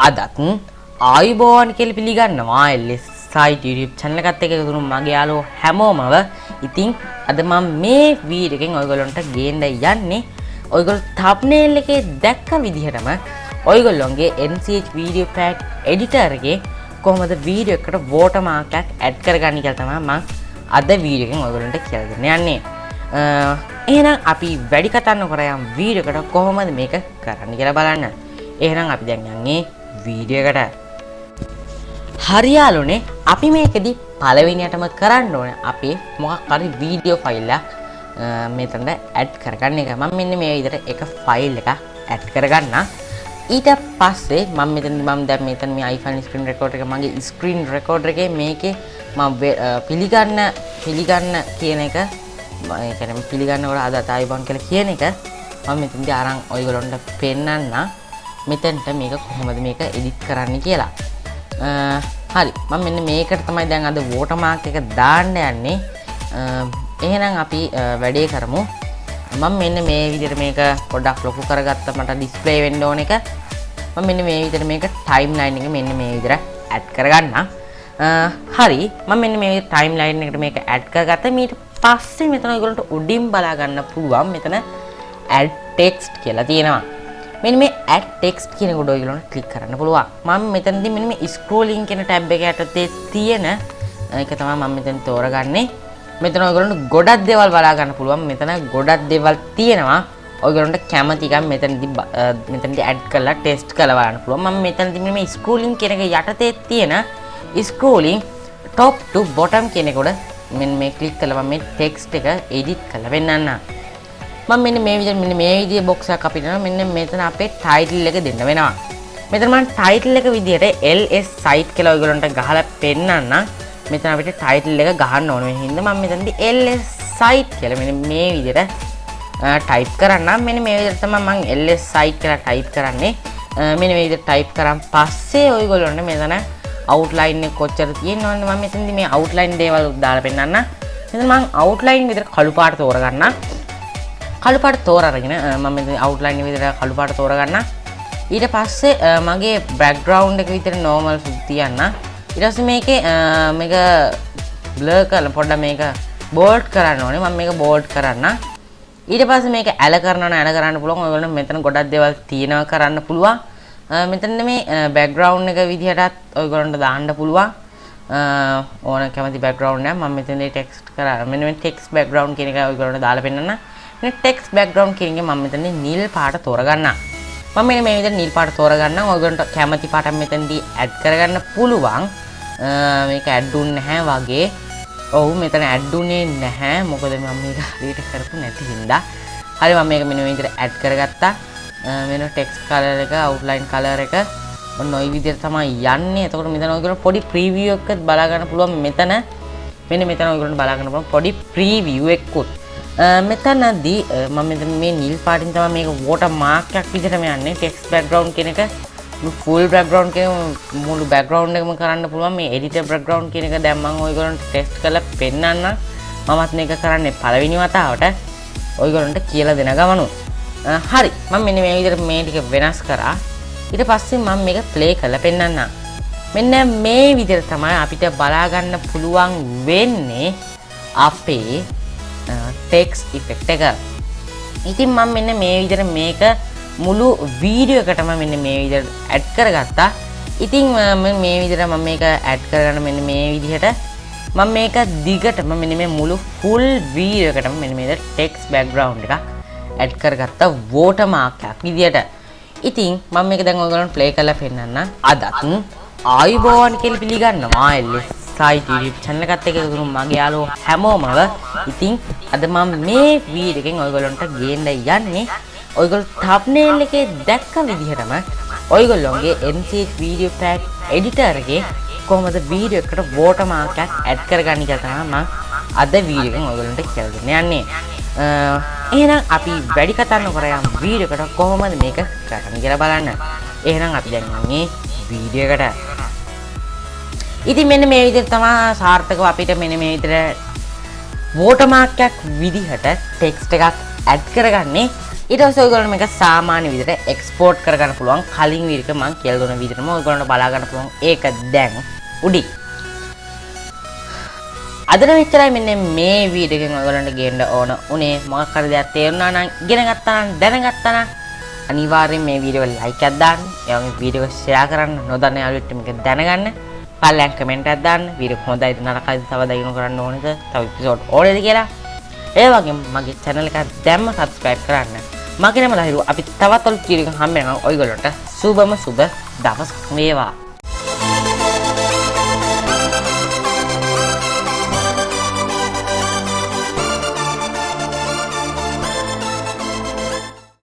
අදත් ආයුබෝවන් කියලා පිළිගන්නවා LS site YouTube channel එකත් එක්ක එකතුණු මගේ යාළුවෝ හැමෝමව. ඉතින් අද මම මේ වීඩියෝ එකෙන් ඔයගොල්ලන්ට ගේන්න යන්නේ ඔයගොල්ලෝ thumbnail එකේ දැක්ක විදිහටම ඔයගොල්ලෝගේ NCH Videopad editor එකේ කොහොමද වීඩියෝ එකට watermark එකක් add කරගන්නේ කියලා තමයි මම අද වීඩියෝ එකෙන් ඔයගොල්ලන්ට කියලා දෙන්න යන්නේ. එහෙනම් අපි වැඩි කතා නොකර යම් වීඩියෝ එකට කොහොමද මේක කරන්න කියලා බලන්න. එහෙනම් අපි දැන් යන්නේ වීඩියෝ එකට. හරියාලුනේ අපි මේකෙදි පළවෙනියටම කරන්න ඕනේ අපි මොකක් හරි වීඩියෝ ෆයිල් එකක් මෙතනට ඇඩ් කරගන්න එක. මම මෙන්න මේ විදිහට එක ෆයිල් එකක් ඇඩ් කරගන්න. ඊට පස්සේ මම දැන් මෙතන මේ iPhone screen recorder එක මගේ screen recorder එකේ මේකේ මම පිළිගන්න කියන එක ඒ කියන්නේ පිළිගන්නකොට අද ආයිබන් කියලා කියන එක මම මෙතනදී අරන් ඔයගොල්ලන්ට පෙන්නන්න මෙතනට මේක කොහොමද මේක එඩිට් කරන්න කියලා. හරි මම මෙන්න මේකට තමයි දැන් අද watermark එක දාන්න යන්නේ. එහෙනම් අපි වැඩේ කරමු. මම මෙන්න මේ විදිහට මේක පොඩ්ඩක් ලොකු කරගත්තා මට ඩිස්ප්ලේ වෙන්න ඕන එක. මම මෙන්න මේ විදිහට මේක ටයිම්ලයින් එක මෙන්න මේ විදිහට ඇඩ් කරගන්න. හරි මම මෙන්න මේ ටයිම්ලයින් එකට මේක ඇඩ් කරගත්තා. ඊට පස්සේ මෙතන ඔයගොල්ලන්ට උඩින් බලා ගන්න පුළුවන් මෙතන add text කියලා තියෙනවා. මෙන්න මේ add text කියන කොට ඔයගොල්ලන්ට ක්ලික් කරන්න පුළුවන්. මම මෙතනදී මෙන්න මේ scrolling කියන ටැබ් එක යටතේ තියෙන එක තමයි මම මෙතන තෝරගන්නේ. මෙතන ඔයගොල්ලන්ට ගොඩක් දේවල් බලා ගන්න පුළුවන්. මෙතන ගොඩක් දේවල් තියෙනවා. ඔයගොල්ලන්ට කැමති එකක් මෙතනදී add කරලා test කරලා බලන්න පුළුවන්. මම මෙතනදී මේ scrolling කියන එක යටතේ තියෙන scrolling top to bottom කියන කොට මෙන්න මේ ක්ලික් කරලා මම මේ text එක edit කරලා වෙන්නන්න. මම මෙන්න මේ විදිහේ box එකක් අපිට මෙන්න මෙතන අපේ title එක දෙන්න වෙනවා. මෙතන මම title එක විදිහට LS site කියලා ඔයගොල්ලන්ට ගහලා පෙන්නන්න. මෙතන අපිට title එක ගහන්න ඕනේ. ඒ හින්දා මම මෙතනදී LS site කියලා මෙන්න මේ විදිහට type කරන්න. මෙන්න මේ විදිහට තමයි මම LS site කියලා type කරන්නේ. මෙන්න මේ විදිහට type කරන් පස්සේ ඔයගොල්ලන්ට මෙතන outline එක කොච්චර තියෙනවද මම මෙතනදී මේ outline දේවල් දාලා පෙන්නන්න. මෙතන මම outline විදිහට කළු පාට තෝරගන්න. කළු පාට තෝරාගෙන මම මෙතන outline විදිහට කළු පාට තෝරගන්න. ඊට පස්සේ මගේ background එක විතර normal තියන්න. ඊට පස්සේ මේක blur කරලා පොඩ්ඩක් මේක bold කරන්න ඕනේ. මම මේක bold කරන්න. ඊට පස්සේ මේක ඇල කරන්න පුළුවන්. ඔයගොල්ලෝ මෙතන ගොඩක් දේවල් තියෙනවා කරන්න පුළුවන්. මෙතන මේ background එක විදිහටත් ඔයගොල්ලන්ට දාන්න පුළුවන්. ඕන කැමති background එක මම මෙතනදී text කරා. මෙන්න මේ text background කියන එක ඔයගොල්ලන්ට දාලා පෙන්නන්න. මේ text background කියන එක මම මෙතනදී නිල් පාට තෝරගන්න. මම මෙන්න මේ විදිහට නිල් පාට තෝරගන්න. ඔයගොල්ලන්ට කැමති පාටක් මෙතනදී add කරගන්න පුළුවන්. මේක add උන්නේ නැහැ වගේ. ඔව් මෙතන add උනේ නැහැ. මොකද මම මේක හරියට කරපු නැති හින්දා. හරි මම මේක මෙන්න මේ විදිහට add කරගත්තා. මෙන්න text color එක outline color එක ඔන්න ওই විදිහට තමයි යන්නේ. එතකොට මෙතන ඔයගොල්ලෝ පොඩි preview එකක් බලා ගන්න පුළුවන්. මෙතන ඔයගොල්ලන්ට බලා ගන්න පුළුවන් පොඩි preview එකකුත්. මෙතනදී මම මෙතන මේ නිල් පාටින් තමයි මේක watermark එකක් විදිහටම යන්නේ. text background කියන එක full background කියන මුළු background එකම කරන්න පුළුවන්. මේ editor background කියන එක දැන් මම ඔයගොල්ලන්ට test කරලා පෙන්නන්න. මමත් මේක කරන්නේ පළවෙනි වතාවට ඔයගොල්ලන්ට කියලා දෙන ගමනු. හරි මම මෙන්න මේ විදිහට මේ ටික වෙනස් කරා. ඊට පස්සේ මම මේක play කරලා පෙන්නන්න. මෙන්න මේ විදිහට තමයි අපිට බලා ගන්න පුළුවන් වෙන්නේ අපේ text effect එක. ඉතින් මම මෙන්න මේ විදිහට මේක මුළු වීඩියෝ එකටම මෙන්න මේ විදිහට add කරගත්තා. ඉතින් මේ විදිහට මම මේක add කරගන්න මෙන්න මේ විදිහට මම මේක දිගටම මෙන්න මේ මුළු full වීඩියෝ එකටම මෙන්න මේ text background එකක් add කරගත්තා watermark එකක් විදියට. ඉතින් මම මේක දැන් ඔයගොල්ලන්ට play කරලා පෙන්නන්න. අදත් ආයුබෝවන් කියලා පිළිගන්නවා LS site YouTube channel එකත් එක්ක එකතුණු මගේ යාළුවෝ හැමෝමව. ඉතින් අද මම මේ වීඩියෝ එකෙන් ඔයගොල්ලන්ට ගේන්න යන්නේ ඔයගොල්ලෝ thumbnail එකේ දැක්ක විදිහටම ඔයගොල්ලෝගේ NCH Videopad editor එකේ කොහොමද වීඩියෝ එකට watermark එකක් add කරගන්නේ කියලා තමයි මම අද වීඩියෝ එකෙන් ඔයගොල්ලන්ට කියලා දෙන්න යන්නේ. එහෙනම් අපි වැඩි කතා නොකර යම් වීඩියෝ එකට කොහොමද මේක කරන්න කියලා බලන්න. එහෙනම් අපි දැන් යන්නේ වීඩියෝ එකට. ඉතින් මෙන්න මේ විදිහට තමයි සාර්ථකව අපිට මෙන්න මේ විදිහට watermark එකක් විදිහට text එකක් add කරගන්නේ. ඊට පස්සේ ඔයගොල්ලෝ මේක සාමාන්‍ය විදිහට එක්ස්පෝර්ට් කරගන්න පුළුවන්. කලින් වීඩියෝ එක මම කියලා දුන්න විදිහටම ඔයගොල්ලන්ට බලා ගන්න පුළුවන්. ඒක දැන් උඩින්. අද මෙච්චරයි මෙන්න මේ වීඩියෝ එකෙන් ඔයගොල්ලන්ට ගේන්න ඕන උනේ මොකක් හරි දෙයක් තේරුණා නම් ඉගෙන ගත්තා නම් දැනගත්තා නම් අනිවාර්යෙන් මේ වීඩියෝ එක ලයික් එකක් දාන්න. ඒ වගේම වීඩියෝ එක ෂෙයා කරන්න. නොදන්න යාළුවෙක්ට මේක දැනගන්න. පල්ලෙන් කමෙන්ට් එකක් දාන්න. වීඩියෝ කොහොමදයිද නරකයිද තව දකින්න කරන්න ඕනේද? තව එපිසෝඩ් ඕනේද කියලා. ඒ වගේම මගේ channel එක දැම්ම subscribe කරන්න. මගේ නම ලහිරු. අපි තවත් අලුත් වීඩියෝ එකක් හම්බ වෙනවා. ඔයගොල්ලන්ට සුබම සුබ දවසක් වේවා.